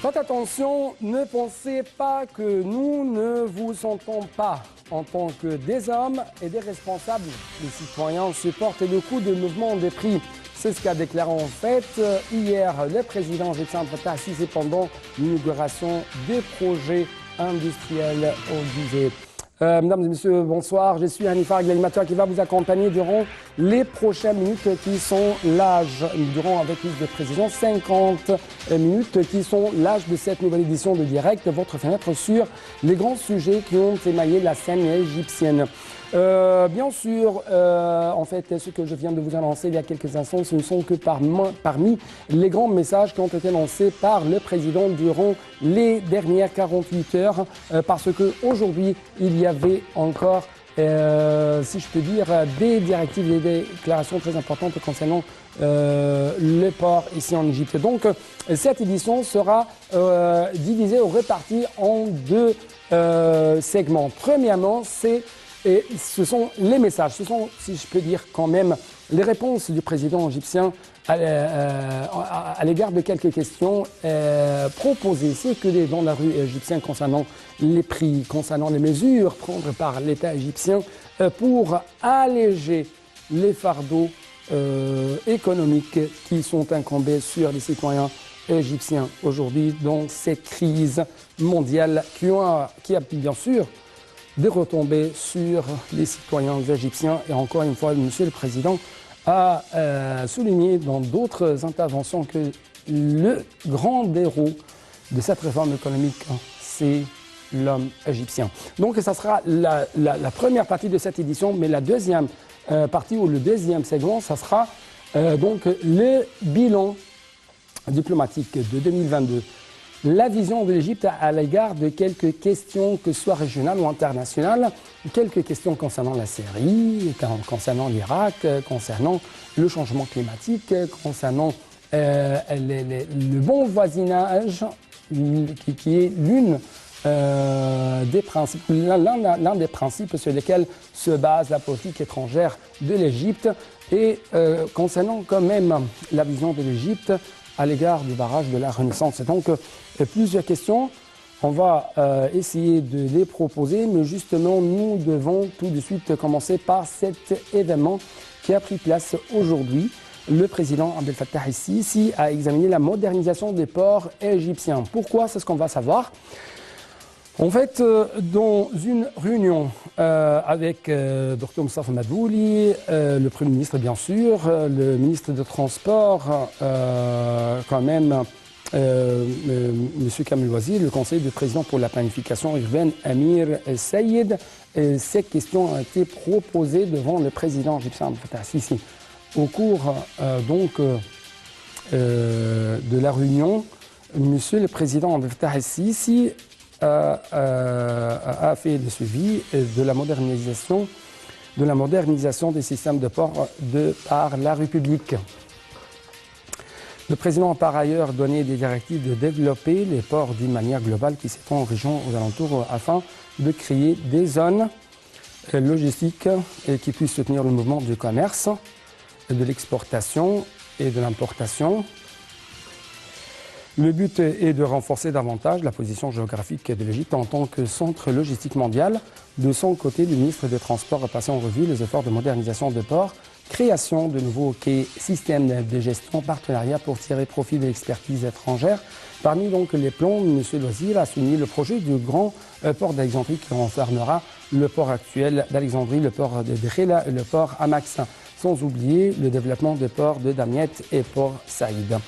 Faites attention, ne pensez pas que nous ne vous sentons pas. En tant que des hommes et des responsables, les citoyens supportent le coût du mouvement des prix. C'est ce qu'a déclaré en fait hier le président Fatou El-Sisi pendant l'inauguration des projets industriels au Gizeh. Mesdames et messieurs, bonsoir. Je suis Hanifa, l'animateur qui va vous accompagner durant les prochaines minutes qui sont l'âge, durant avec plus de précision, 50 minutes qui sont l'âge de cette nouvelle édition de Direct, votre fenêtre sur les grands sujets qui ont émaillé la scène égyptienne. Bien sûr, en fait, ce que je viens de vous annoncer il y a quelques instants, ce ne sont que parmi les grands messages qui ont été lancés par le président durant les dernières 48 heures, parce qu'aujourd'hui, il y avait encore, si je peux dire, des directives et des déclarations très importantes concernant le port ici en Égypte. Donc, cette édition sera divisée ou répartie en deux segments. Premièrement, ce sont les messages, ce sont, si je peux dire quand même, les réponses du président égyptien à l'égard de quelques questions proposées. C'est que dans la rue égyptienne concernant les prix, concernant les mesures prises par l'État égyptien pour alléger les fardeaux économiques qui sont incombés sur les citoyens égyptiens aujourd'hui dans cette crise mondiale qui a bien sûr des retombées sur les citoyens égyptiens. Et encore une fois, Monsieur le Président a souligné dans d'autres interventions que le grand héros de cette réforme économique, c'est l'homme égyptien. Donc ça sera la première partie de cette édition, mais la deuxième partie ou le deuxième segment, ça sera donc le bilan diplomatique de 2022. La vision de l'Égypte à l'égard de quelques questions, que ce soit régionales ou internationales, quelques questions concernant la Syrie, concernant l'Irak, concernant le changement climatique, concernant le bon voisinage, qui est l'un des principes sur lesquels se base la politique étrangère de l'Égypte, et concernant quand même la vision de l'Égypte à l'égard du barrage de la Renaissance. Donc, plusieurs questions. On va essayer de les proposer, mais justement, nous devons tout de suite commencer par cet événement qui a pris place aujourd'hui. Le président Abdel Fattah El-Sisi a examiné la modernisation des ports égyptiens. Pourquoi? C'est ce qu'on va savoir. En fait, dans une réunion avec Dr Moustapha Madbouli, le Premier ministre bien sûr, le ministre des Transports, quand même, M. Kamel Ouazir, le conseiller du président pour la planification urbaine, Amir Sayed, cette question a été proposée devant le président égyptien Abdel Fattah El-Sisi. Au cours de la réunion, M. le président Abdel Fattah El-Sisi a fait le suivi de la modernisation des systèmes de port par la République. Le président a par ailleurs donné des directives de développer les ports d'une manière globale qui s'étend en région aux alentours afin de créer des zones logistiques qui puissent soutenir le mouvement du commerce, de l'exportation et de l'importation. Le but est de renforcer davantage la position géographique de l'Égypte en tant que centre logistique mondial. De son côté, le ministre des Transports a passé en revue les efforts de modernisation de ports, création de nouveaux quais, systèmes de gestion, partenariats pour tirer profit de l'expertise étrangère. Parmi donc les plans, M. Ouazir a souligné le projet du grand port d'Alexandrie qui renfermera le port actuel d'Alexandrie, le port de Dkhela et le port Amax, sans oublier le développement des ports de Damiette et Port Saïd.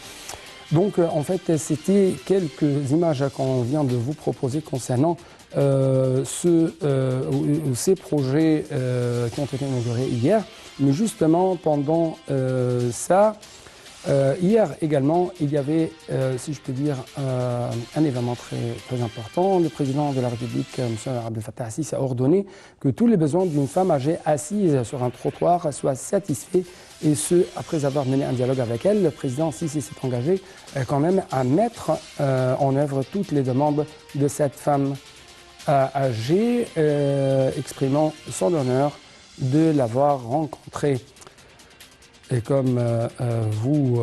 Donc, en fait, c'était quelques images qu'on vient de vous proposer concernant ces projets qui ont été inaugurés hier. Mais justement, pendant ça, hier également, il y avait, si je peux dire, un événement très, très important. Le président de la République, M. Abdel Fattah El-Sisi, a ordonné que tous les besoins d'une femme âgée assise sur un trottoir soient satisfaits. Et ce, après avoir mené un dialogue avec elle, le président Sisi s'est engagé quand même à mettre en œuvre toutes les demandes de cette femme âgée, exprimant son honneur de l'avoir rencontrée. Et comme vous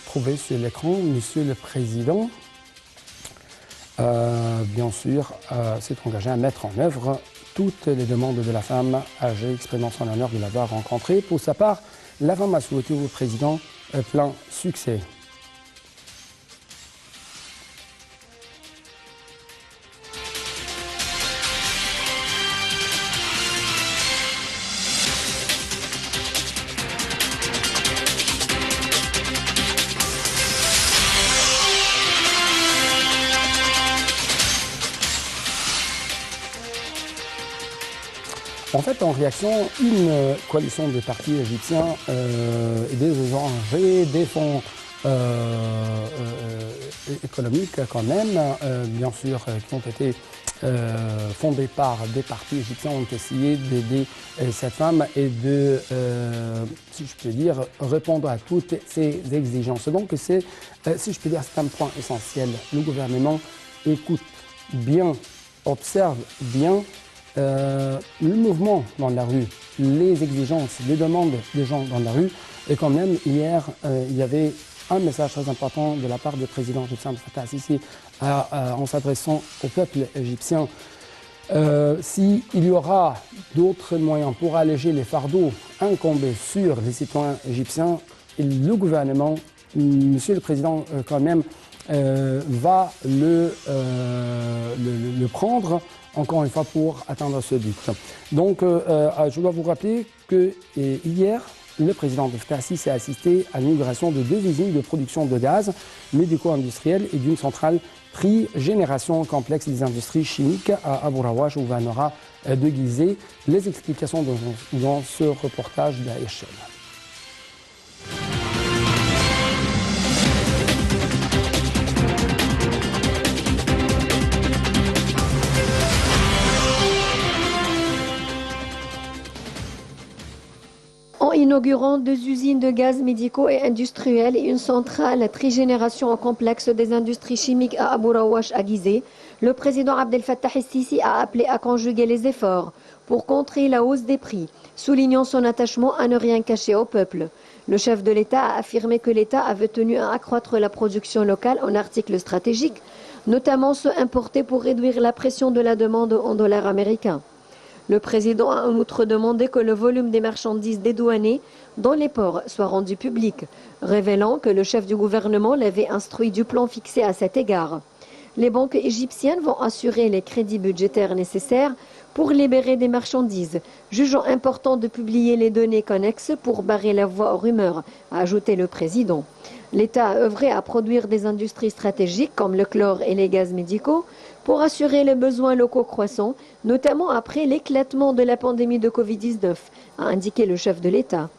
trouvez sur l'écran, Monsieur le Président, bien sûr, s'est engagé à mettre en œuvre toutes les demandes de la femme âgée, exprimant son honneur de l'avoir rencontrée. Pour sa part, la femme a souhaité au Président plein succès. En fait, en réaction, une coalition de partis égyptiens et des ONG, des fonds économiques quand même, bien sûr, qui ont été fondés par des partis égyptiens, ont essayé d'aider cette femme et de, si je peux dire, répondre à toutes ces exigences. Donc, c'est, si je peux dire, c'est un point essentiel. Le gouvernement écoute bien, observe bien le mouvement dans la rue, les exigences, les demandes des gens dans la rue. Et quand même, hier, il y avait un message très important de la part du président égyptien Fattah al-Sisi en s'adressant au peuple égyptien. S'il y aura d'autres moyens pour alléger les fardeaux incombés sur les citoyens égyptiens, le gouvernement, monsieur le président, quand même, va le prendre encore une fois pour atteindre ce but. Donc, je dois vous rappeler que hier, le président Fattah al-Sisi a assisté à l'inauguration de 2 usines de production de gaz médico-industriel et d'une centrale tri-génération complexe des industries chimiques à Abu Rawash, où on aura déguisé les explications dans ce reportage d'Aïchel. En inaugurant 2 usines de gaz médicaux et industriels et une centrale à trigénération en complexe des industries chimiques à Abu Rawash à Gizeh, le président Abdel Fattah al-Sisi a appelé à conjuguer les efforts pour contrer la hausse des prix, soulignant son attachement à ne rien cacher au peuple. Le chef de l'État a affirmé que l'État avait tenu à accroître la production locale en articles stratégiques, notamment ceux importés pour réduire la pression de la demande en dollars américains. Le président a en outre demandé que le volume des marchandises dédouanées dans les ports soit rendu public, révélant que le chef du gouvernement l'avait instruit du plan fixé à cet égard. Les banques égyptiennes vont assurer les crédits budgétaires nécessaires pour libérer des marchandises, jugeant important de publier les données connexes pour barrer la voie aux rumeurs, a ajouté le président. L'État a œuvré à produire des industries stratégiques comme le chlore et les gaz médicaux pour assurer les besoins locaux croissants, notamment après l'éclatement de la pandémie de Covid-19, a indiqué le chef de l'État.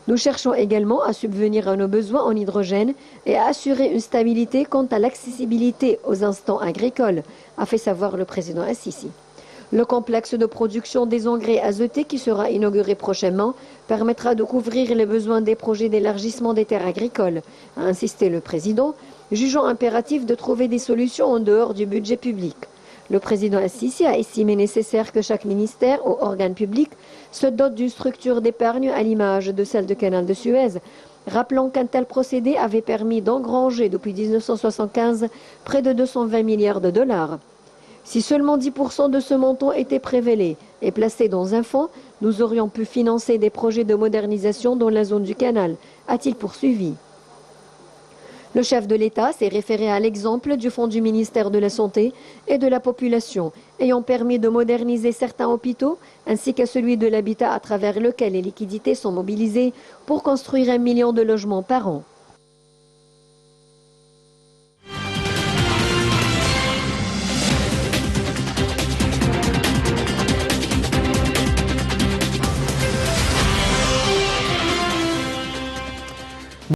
Nous cherchons également à subvenir à nos besoins en hydrogène et à assurer une stabilité quant à l'accessibilité aux instants agricoles, a fait savoir le président al-Sisi. Le complexe de production des engrais azotés qui sera inauguré prochainement permettra de couvrir les besoins des projets d'élargissement des terres agricoles, a insisté le président, jugeant impératif de trouver des solutions en dehors du budget public. Le président al-Sisi a estimé nécessaire que chaque ministère ou organe public se dote d'une structure d'épargne à l'image de celle du canal de Suez, rappelant qu'un tel procédé avait permis d'engranger depuis 1975 près de 220 milliards de dollars. Si seulement 10% de ce montant était prélevé et placé dans un fonds, nous aurions pu financer des projets de modernisation dans la zone du canal, a-t-il poursuivi. Le chef de l'État s'est référé à l'exemple du fonds du ministère de la Santé et de la Population, ayant permis de moderniser certains hôpitaux, ainsi qu'à celui de l'habitat à travers lequel les liquidités sont mobilisées pour construire 1 million de logements par an.